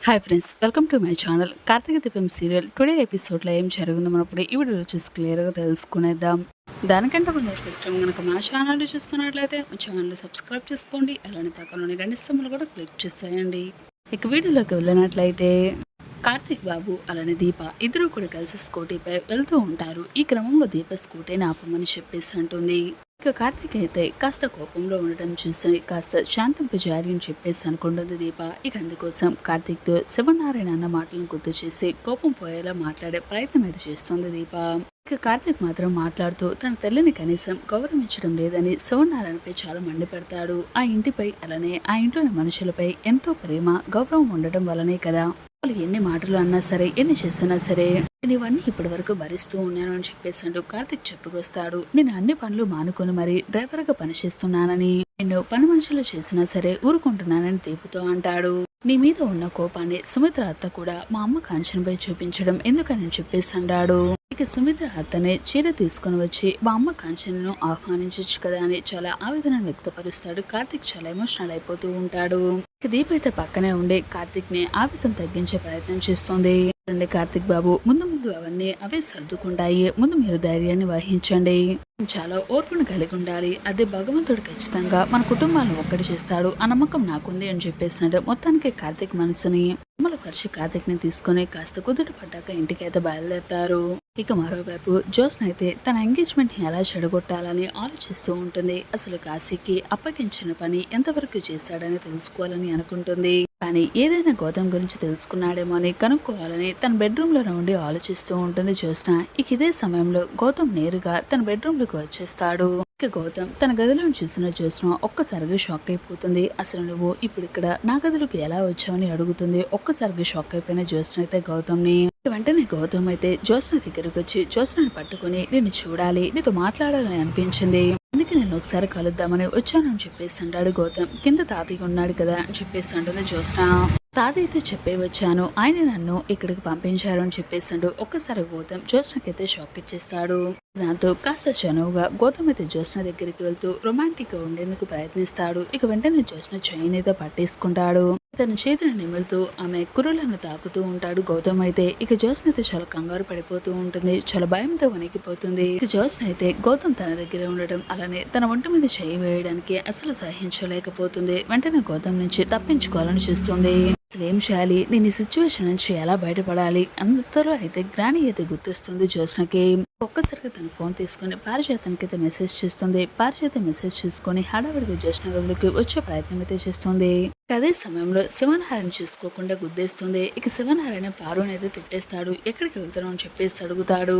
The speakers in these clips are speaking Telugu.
Hi friends, welcome to my channel. Karthika Deepam serial today ఎపిసోడ్లో ఏం జరుగుతుందో మనం ఇప్పుడు ఈ వీడియోలో చూసి క్లియర్గా తెలుసుకునేద్దాం. దానికంటే కొంచెం ఫస్ట్ టైం కనుక మా ఛానల్ చూస్తున్నట్లయితే మా ఛానల్ సబ్స్క్రైబ్ చేసుకోండి. అలానే పక్కనలోని గంట సింబల్ కూడా క్లిక్ చేసేయండి. ఇక వీడియోలోకి వెళ్ళినట్లయితే కార్తీక్ బాబు అలానే దీప ఇద్దరు కూడా కలిసి స్కూటీపై వెళ్తూ ఉంటారు. ఈ క్రమంలో దీప స్కూటీని ఆపమని చెప్పేసి అంటుంది. ఇక కార్తీక్ అయితే కాస్త కోపంలో ఉండటం చూసి కాస్త శాంతింపు జారి అని చెప్పేసి అనుకుంటుంది దీప. ఇక అందుకోసం కార్తీక్ తో శివనారాయణ అన్న మాటలను గుర్తు చేసి కోపం పోయేలా మాట్లాడే ప్రయత్నం అయితే చేస్తుంది దీప. ఇక కార్తీక్ మాత్రం మాట్లాడుతూ తన తల్లిని కనీసం గౌరవించడం లేదని శివనారాయణపై చాలా మండిపెడతాడు. ఆ ఇంటిపై అలానే ఆ ఇంట్లోని మనుషులపై ఎంతో ప్రేమ గౌరవం ఉండటం వల్లనే కదా వాళ్ళు ఎన్ని మాటలు అన్నా సరే ఎన్ని చేసినా సరే నేను ఇవన్నీ ఇప్పటి వరకు భరిస్తూ ఉన్నాను అని చెప్పేసి అంటూ కార్తీక్ చెప్పుకొస్తాడు. నేను అన్ని పనులు మానుకొని మరి డ్రైవర్ గా పనిచేస్తున్నానని నేను పని మనుషులు చేసినా సరే ఊరుకుంటున్నానని దీపుతో అంటాడు. నీ మీద ఉన్న కోపాన్ని సుమిత్ర అత్త కూడా మా అమ్మ కాంచనపై చూపించడం ఎందుకని చెప్పేసి అన్నాడు. ఇక సుమిత్ర అత్తనే చీర తీసుకుని వచ్చి మా అమ్మ కాంచనను ఆహ్వానించచ్చు కదా అని చాలా ఆవేదన వ్యక్తపరుస్తాడు. కార్తీక్ చాలా ఎమోషనల్ అయిపోతూ ఉంటాడు. ఇక దీప అయితే పక్కనే ఉండి కార్తీక్ ని ఆవేశం తగ్గించే ప్రయత్నం చేస్తుంది. కార్తీక్ బాబు ముందు అవన్నీ అవే సర్దుకుంటాయి, ముందు మీరు ధైర్యాన్ని వహించండి, చాలా ఓర్పును కలిగి ఉండాలి, అదే భగవంతుడు ఖచ్చితంగా మన కుటుంబాలను ఒక్కటి చేస్తాడు ఆ నమ్మకం నాకుంది అని చెప్పేసినట్టు మొత్తానికి కార్తీక్ మనసుని పరిచి కార్తీక్ ని తీసుకుని కాస్త కుదుట పడ్డాక ఇంటికి అయితే బయలుదేరతారు. ఇక మరోవైపు జ్యోత్స్న అయితే తన ఎంగేజ్మెంట్ ని ఎలా చెడగొట్టాలని ఆలోచిస్తూ ఉంటుంది. అసలు కాశీకి అప్పగించిన పని ఎంతవరకు చేశాడని తెలుసుకోవాలని అనుకుంటుంది. కానీ ఏదైనా గౌతమ్ గురించి తెలుసుకున్నాడేమో అని కనుక్కోవాలని తన బెడ్రూమ్ లో ఉండి ఆలోచిస్తూ ఉంటుంది జ్యోత్స్న. ఇక ఇదే సమయంలో గౌతమ్ నేరుగా తన బెడ్రూమ్ లోకి వచ్చేస్తాడు. ఇక గౌతమ్ తన గదిలో చూసిన జ్యోత్స్న ఒక్కసారిగా షాక్ అయిపోతుంది. అసలు నువ్వు ఇప్పుడు ఇక్కడ నా గదిలోకి ఎలా వచ్చావని అడుగుతుంది. ఒక్కసారిగా షాక్ అయిపోయిన జ్యోత్స్న అయితే గౌతమ్ ని వెంటనే గౌతమ్ అయితే జ్యోత్స్న దగ్గరకు వచ్చి జ్యోత్స్నని పట్టుకుని నిన్ను చూడాలి, నీతో మాట్లాడాలని అనిపించింది, అందుకే నేను ఒకసారి కలుద్దామని వచ్చానని చెప్పేసి అంటాడు గౌతమ్. కింద తాతయ్య ఉన్నాడు కదా అని చెప్పేసి అంటుంది జ్యోత్స్న. తాతయ్యతో చెప్పే వచ్చాను, ఆయన నన్ను ఇక్కడికి పంపించారు అని చెప్పేసాడు. ఒక్కసారి గౌతమ్ జ్యోత్స్నకైతే షాక్ ఇచ్చేస్తాడు. దాంతో కాస్త చనువుగా గౌతమ్ అయితే జ్యోత్స్న దగ్గరికి వెళ్తూ రొమాంటిక్ గా ఉండేందుకు ప్రయత్నిస్తాడు. ఇక వెంటనే జ్యోత్స్న చైన్ అయితే పట్టేసుకుంటాడు. తన చేతిని నిమురుతూ ఆమె కురులను తాకుతూ ఉంటాడు గౌతమ్ అయితే. ఇక జ్యోత్స్న అయితే చాలా కంగారు పడిపోతూ ఉంటుంది, చాలా భయంతో వణికిపోతుంది. ఇక జ్యోత్స్న అయితే గౌతమ్ తన దగ్గర ఉండడం అలానే తన ఒంటి మీద చేయి వేయడానికి అసలు సహించలేకపోతుంది. వెంటనే గౌతమ్ నుంచి తప్పించుకోవాలని చూస్తుంది. అసలు ఏం చేయాలి, నేను ఈ సిచ్యువేషన్ నుంచి ఎలా బయటపడాలి అంతలో అయితే గ్రాని అయితే గుర్తొస్తుంది జ్యోత్స్నకి. ఒక్కసారిగా తన ఫోన్ తీసుకుని పారిజాతానికి అయితే మెసేజ్ చేస్తుంది. పారిజాత మెసేజ్ చూసుకుని హడావిడిగా జ్యోత్స్న గదిలోకి వచ్చే ప్రయత్నం అయితే చేస్తుంది. అదే సమయంలో శివనారాయణ చూసుకోకుండా గుద్దేస్తుంది. ఇక శివనారాయణ పారుని అయితే తిట్టేస్తాడు. ఎక్కడికి వెళ్తున్నావు అని చెప్పేసి అడుగుతాడు.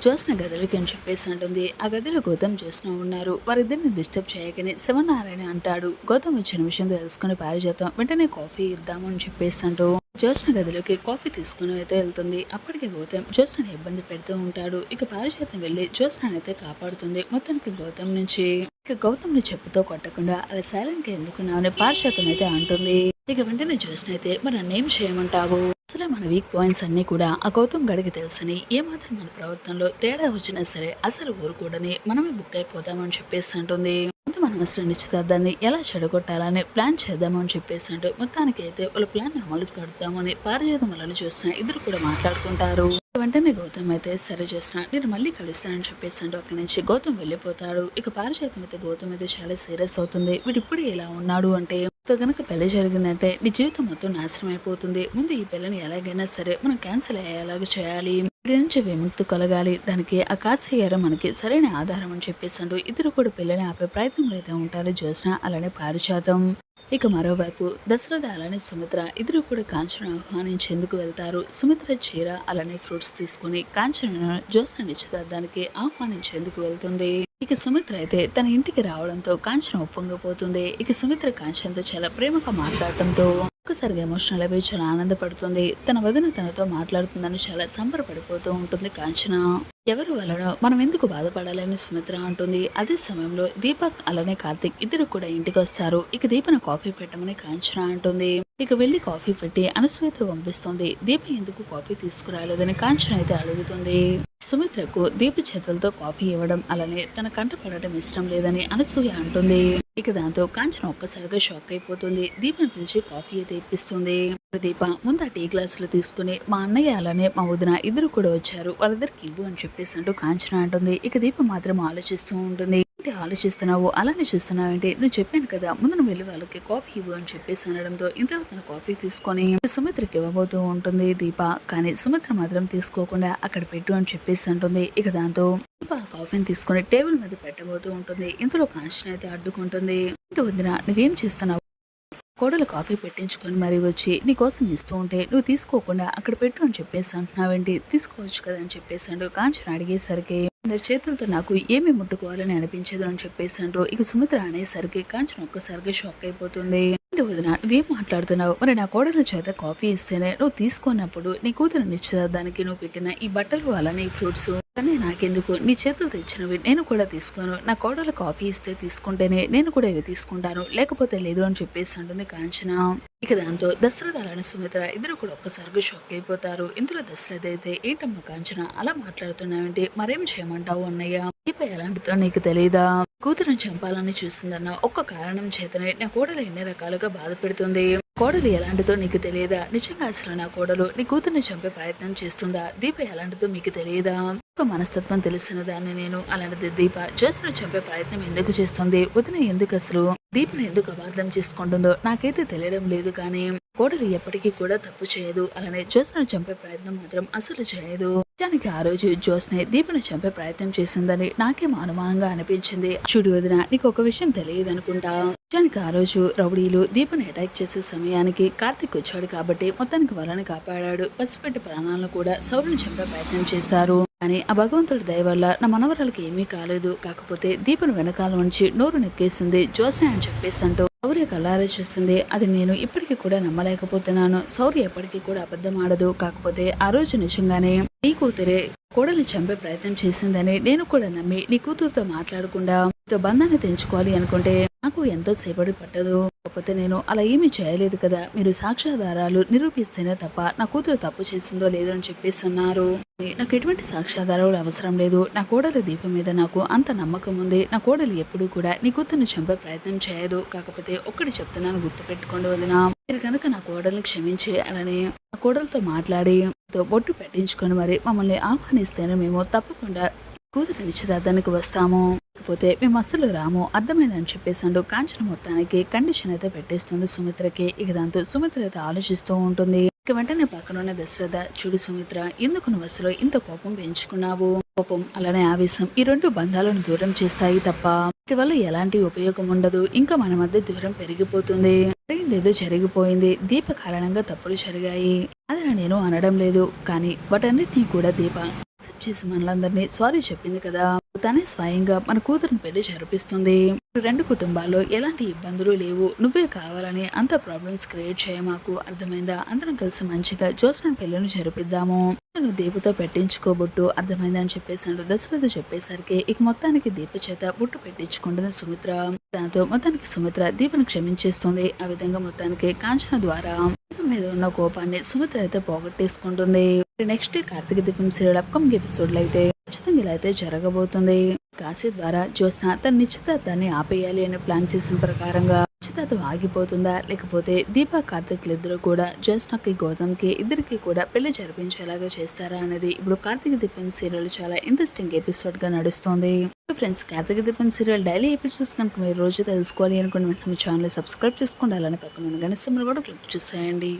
జ్యోత్స్న గదిలోకి అని చెప్పేసి అంటుంది. ఆ గదిలో గౌతమ్ జ్యోత్స్న ఉన్నారు. వారిద్దరిని డిస్టర్బ్ చేయకని శివనారాయణ అంటాడు. గౌతమ్ వచ్చిన విషయం తెలుసుకుని పారిజాతం వెంటనే కాఫీ ఇద్దాము అని చెప్పేసి అంటూ జ్యోత్స్న గదిలోకి కాఫీ తీసుకుని అయితే వెళ్తుంది. అప్పటికే గౌతమ్ జ్యోత్స్నని ఇబ్బంది పెడుతూ ఉంటాడు. ఇక పారిజాతం వెళ్లి జ్యోత్స్నని అయితే కాపాడుతుంది. మొత్తానికి గౌతమ్ నుంచి ఇక గౌతమ్ ని చెప్పుతో కొట్టకుండా అలా సైలెంట్ గా ఎందుకున్నావని పారిజాతం అయితే అంటుంది. ఇక వెంటనే జ్యోత్స్న అయితే మరి నన్నేం చేయమంటావు, అసలే మన వీక్ పాయింట్స్ అన్ని కూడా ఆ గౌతమ్ గడికి తెలుసని ఏమాత్రం మన ప్రవర్తనలో తేడా వచ్చినా సరే అసలు ఊరుకూడని మనమే బుక్ అయిపోతామని చెప్పేసి అంటుంది. మనం అసలు నిశ్చితార్థాన్ని ఎలా చెడగొట్టాలని ప్లాన్ చేద్దామని చెప్పేసి అంటూ మొత్తానికి అయితే వాళ్ళ ప్లాన్ అమలు పడతామని పారిజాతం వాళ్ళని చూసిన ఇద్దరు కూడా మాట్లాడుకుంటారు. వెంటనే గౌతమ్ అయితే సరే చూసిన నేను మళ్ళీ కలుస్తానని చెప్పేసి అంటూ అక్కడి నుంచి గౌతమ్ వెళ్ళిపోతాడు. ఇక పారిజాతం అయితే గౌతమ్ అయితే చాలా సీరియస్ అవుతుంది. వీడు ఇప్పుడు ఇలా ఉన్నాడు అంటే గనక పెళ్లి జరిగిందంటే నీ జీవితం మొత్తం నాశనం అయిపోతుంది. ముందు ఈ పెళ్లిని ఎలాగైనా సరే మనం క్యాన్సిల్ అయ్యేలాగా చేయాలి, వీడి నుంచి విముక్తి కలగాలి, దానికి ఆ కాశయ్యారు మనకి సరైన ఆధారం అని చెప్పేసాడు. ఇద్దరు కూడా పెళ్లిని ఆపే ప్రయత్నంలో అయితే ఉంటారు జ్యోత్స్న అలానే పారిజాతం. ఇక మరోవైపు దశరథ అలానే సుమిత్ర ఇద్దరు కూడా కాంచన ఆహ్వానించేందుకు వెళ్తారు. సుమిత్ర చీర అలానే ఫ్రూట్స్ తీసుకుని కాంచన జ్యోత్స్న నిశ్చితార్థానికి ఆహ్వానించేందుకు వెళ్తుంది. ఇక సుమిత్ర అయితే తన ఇంటికి రావడంతో కాంచన ఒప్పొంగిపోతుంది. ఇక సుమిత్ర కాంచనతో చాలా ప్రేమగా మాట్లాడటంతో ఒక్కసారిగా ఎమోషనల్ అయిపోయి చాలా ఆనందపడుతుంది. తన వదిన తనతో మాట్లాడుతుందని చాలా సంబరపడిపోతూ ఉంటుంది కాంచన. ఎవరి వలన మనం ఎందుకు బాధపడాలని సుమిత్ర అంటుంది. అదే సమయంలో దీపక్ అలానే కార్తీక్ ఇద్దరు కూడా ఇంటికి వస్తారు. ఇక దీపను కాఫీ పెట్టమని కాంచన అంటుంది. ఇక వెళ్లి కాఫీ పెట్టి అనసూయతో పంపిస్తుంది. దీప ఎందుకు కాఫీ తీసుకురాలేదని కాంచన అయితే అడుగుతుంది. సుమిత్రకు దీప చేతులతో కాఫీ ఇవ్వడం అలానే తన కంట పడటం ఇష్టం లేదని అనసూయ అంటుంది. ఇక దాంతో కాంచన ఒక్కసారిగా షాక్ అయిపోతుంది. దీపను పిలిచి కాఫీ అయితే ఇప్పిస్తుంది. దీప ముందు ఆ టీ గ్లాసులు తీసుకుని మా అన్నయ్య అలానే మా వదిన ఇద్దరు కూడా వచ్చారు, వాళ్ళిద్దరికి ఇవ్వు అని చెప్పేసి అంటూ కాంచన అంటుంది. ఇక దీప మాత్రం ఆలోచిస్తూ ఉంటుంది. ఆలోచిస్తున్నావు అలానే చూస్తున్నావు ఏంటి, నువ్వు చెప్పాను కదా ముందు నువ్వు వెళ్ళి వాళ్ళకి కాఫీ ఇవ్వు అని చెప్పేసి అనడంతో ఇంతలో తన కాఫీ తీసుకొని సుమిత్రకి ఇవ్వబోతూ ఉంటుంది దీప. కానీ సుమిత్ర మాత్రం తీసుకోకుండా అక్కడ పెట్టు అని చెప్పేసి అంటుంది. ఇక దాంతో దీప ఆ కాఫీని తీసుకుని టేబుల్ మీద పెట్టబోతూ ఉంటుంది. ఇంతలో కాంచన అయితే అడ్డుకుంటుంది. వదిన నువ్వేం చేస్తున్నావు, కోడలు కాఫీ పెట్టించుకొని మరీ వచ్చి నీకోసం ఇస్తూ ఉంటే నువ్వు తీసుకోకుండా అక్కడ పెట్టు అని చెప్పేసి అంటున్నావేంటి, తీసుకోవచ్చు కదా అని చెప్పేసి కాంచన అడిగేసరికి చేతులతో నాకు ఏమి ముట్టుకోవాలని అనిపించదు అని చెప్పేసి ఇక సుమిత్ర అనేసరికి కాంచన ఒక్కసారిగా షాక్ అయిపోతుంది. వదిన నువ్వేం మాట్లాడుతున్నావు, మరి నా కోడల చేత కాఫీ ఇస్తేనే నువ్వు తీసుకున్నప్పుడు నీ కూతురు నిశ్చితార్థానికి నువ్వు పెట్టిన ఈ బట్టలు అలానే ఫ్రూట్స్ కానీ నాకెందుకు, నీ చేతులు తెచ్చినవి నేను కూడా తీసుకోను, నా కోడలు కాఫీ ఇస్తే తీసుకుంటేనే నేను కూడా ఇవి తీసుకుంటాను, లేకపోతే లేదు అని చెప్పేసి అంటుంది కాంచన. ఇక దాంతో దశరథ అలానే సుమిత్ర ఇద్దరు కూడా ఒక్కసారిగా షాక్ అయిపోతారు. ఇందులో దశరథ అయితే ఏంటమ్మా కాంచన అలా మాట్లాడుతున్నావేంటి, మరేం చేయమంటావు అన్నయ్య, దీప ఎలాంటితో నీకు తెలియదా, కూతురుని చంపాలని చూస్తుందన్న ఒక్క కారణం చేతనే నా కోడలు ఎన్ని రకాలుగా బాధ పెడుతుంది, కోడలు ఎలాంటిదో నీకు తెలియదా, నిజంగా అసలు నా కోడలు నీ కూతుర్ని చంపే ప్రయత్నం చేస్తుందా, దీప ఎలాంటిదో మీకు తెలియదా, మనస్తత్వం తెలిసిన దాన్ని నేను, అలాంటిది దీప జ్యోత్స్నను చంపే ప్రయత్నం ఎందుకు చేస్తుంది, వదిన ఎందుకు అసలు దీపను ఎందుకు అపార్థం చేసుకుంటుందో నాకైతే తెలియడం లేదు, కానీ కోడలు ఎప్పటికీ కూడా తప్పు చేయదు, అలానే జ్యోత్స్నను చంపే ప్రయత్నం మాత్రం అసలు చేయదు. నిజానికి ఆ రోజు జ్యోత్స్నే దీపను చంపే ప్రయత్నం చేసిందని నాకేం అనుమానంగా అనిపించింది. చూడు వదిన నీకు ఒక విషయం తెలియదు అనుకుంటా, నిజానికి ఆ రోజు రౌడీలు దీపను అటాక్ చేసే సమయానికి కార్తిక్ వచ్చాడు కాబట్టి మొత్తానికి వాళ్ళని కాపాడాడు, పసిపెట్టి ప్రాణాలను కూడా సౌరుని చంపే ప్రయత్నం చేశారు, కానీ ఆ భగవంతుడి దయ వల్ల నా మనవరాలకి ఏమీ కాలేదు, కాకపోతే దీపను వెనకాల నుంచి నోరు నెక్కేసింది జ్యోత్స్న అని చెప్పేసి అంటూ శౌర్య కళ్ళారా చూస్తుంది. అది నేను ఇప్పటికీ కూడా నమ్మలేకపోతున్నాను, శౌర్య ఎప్పటికీ కూడా అబద్ధం ఆడదు, కాకపోతే ఆ రోజు నిజంగానే నీ కూతురే కోడల్ని చంపే ప్రయత్నం చేసిందని నేను కూడా నమ్మి నీ కూతురుతో మాట్లాడకుండా బంధాన్ని తెంచుకోవాలి అనుకుంటే నాకు ఎంతో సేపటి పట్టదు, కాకపోతే నేను అలా ఏమీ చేయలేదు కదా, మీరు సాక్ష్యాధారాలు నిరూపిస్తేనే తప్ప నా కూతురు తప్పు చేసిందో లేదో అని చెప్పేసి అన్నారు. నాకు ఎటువంటి సాక్ష్యాధారాలు అవసరం లేదు, నా కోడలి దీపం మీద నాకు అంత నమ్మకం ఉంది, నా కోడలు ఎప్పుడూ కూడా నీ కూతుర్ని చంపే ప్రయత్నం చేయదు, కాకపోతే ఒక్కటి చెప్తున్నాను గుర్తుపెట్టుకోండి వదినా, మీరు కనుక నా కోడల్ని క్షమించి అలానే నా కోడలతో మాట్లాడి బొట్టు పెట్టించుకొని మరి మమ్మల్ని ఆహ్వానిస్తేనే మేము తప్పకుండా కూతురు నిశ్చితార్థానికి వస్తాము, లేకపోతే మేము అస్సలు రాము, అర్థమైందని చెప్పేసి కాంచన మొత్తానికి కండిషన్ అయితే పెట్టేస్తుంది సుమిత్రకి. ఇక దాంతో సుమిత్ర అయితే ఆలోచిస్తూ ఉంటుంది. ఇక వెంటనే పక్కనున్న దశరథ చూడు సుమిత్ర ఎందుకు నువ్వు అసలు ఇంత కోపం పెంచుకున్నావు, కోపం అలానే ఆవేశం ఈ రెండు బంధాలను దూరం చేస్తాయి తప్ప వీటి వల్ల ఎలాంటి ఉపయోగం ఉండదు, ఇంకా మన మధ్య దూరం పెరిగిపోతుంది, జరిగిందేదో జరిగిపోయింది, దీప కారణంగా తప్పులు జరిగాయి అది నేను అనడం లేదు, కానీ వాటన్నిటినీ కూడా దీప యాక్సెప్ట్ చేసి మనలందరినీ సారీ చెప్పింది కదా, తనే స్వయంగా మన కూతురుని పెళ్లి జరిపిస్తుంది, రెండు కుటుంబాల్లో ఎలాంటి ఇబ్బందులు లేవు, నువ్వే కావాలని అంత ప్రాబ్లమ్స్ క్రియేట్ చేయమాకు, అర్థమైందా, అందరం కలిసి మంచిగా జ్యోత్స్న పెళ్లిని జరిపిద్దాము, నువ్వు దీపతో పెట్టించుకోబొట్టు, అర్థమైందా అని చెప్పేసి దశరథ చెప్పేసరికి ఇక మొత్తానికి దీప చేత బొట్టు పెట్టించుకుంటుంది సుమిత్ర. దాంతో మొత్తానికి సుమిత్ర దీపను క్షమించేస్తుంది. ఆ విధంగా మొత్తానికి కాంచన ద్వారా దీపం మీద ఉన్న కోపాన్ని సుమిత్ర అయితే పోగొట్టేసుకుంటుంది. Next Karthika Deepam serial upcoming episode లో అయితే ఖచ్చితంగా ఇలా అయితే జరగబోతుంది. కాశీ ద్వారా జ్యోత్స్న తన నిశ్చితార్థాన్ని ఆపేయాలి అని ప్లాన్ చేసిన ప్రకారంగా నిశ్చితార్థం ఆగిపోతుందా, లేకపోతే దీపా కార్తిక్ ఇద్దరు కూడా జ్యోత్స్నకి గౌతమ్కి ఇద్దరికి కూడా పెళ్లి జరిపించేలాగా చేస్తారా అనేది ఇప్పుడు కార్తీక దీపం సీరియల్ చాలా ఇంట్రెస్టింగ్ ఎపిసోడ్ గా నడుస్తుంది. Friends Karthika Deepam serial daily episodes కనుక మీరు రోజు తెలుసుకోవాలి అనుకున్న వెంటనే ఛానల్ సబ్స్క్రైబ్ చేసుకోండి, అలానే పక్కన ఉన్న గంట సింబల్ కూడా క్లిక్ చేసేయండి.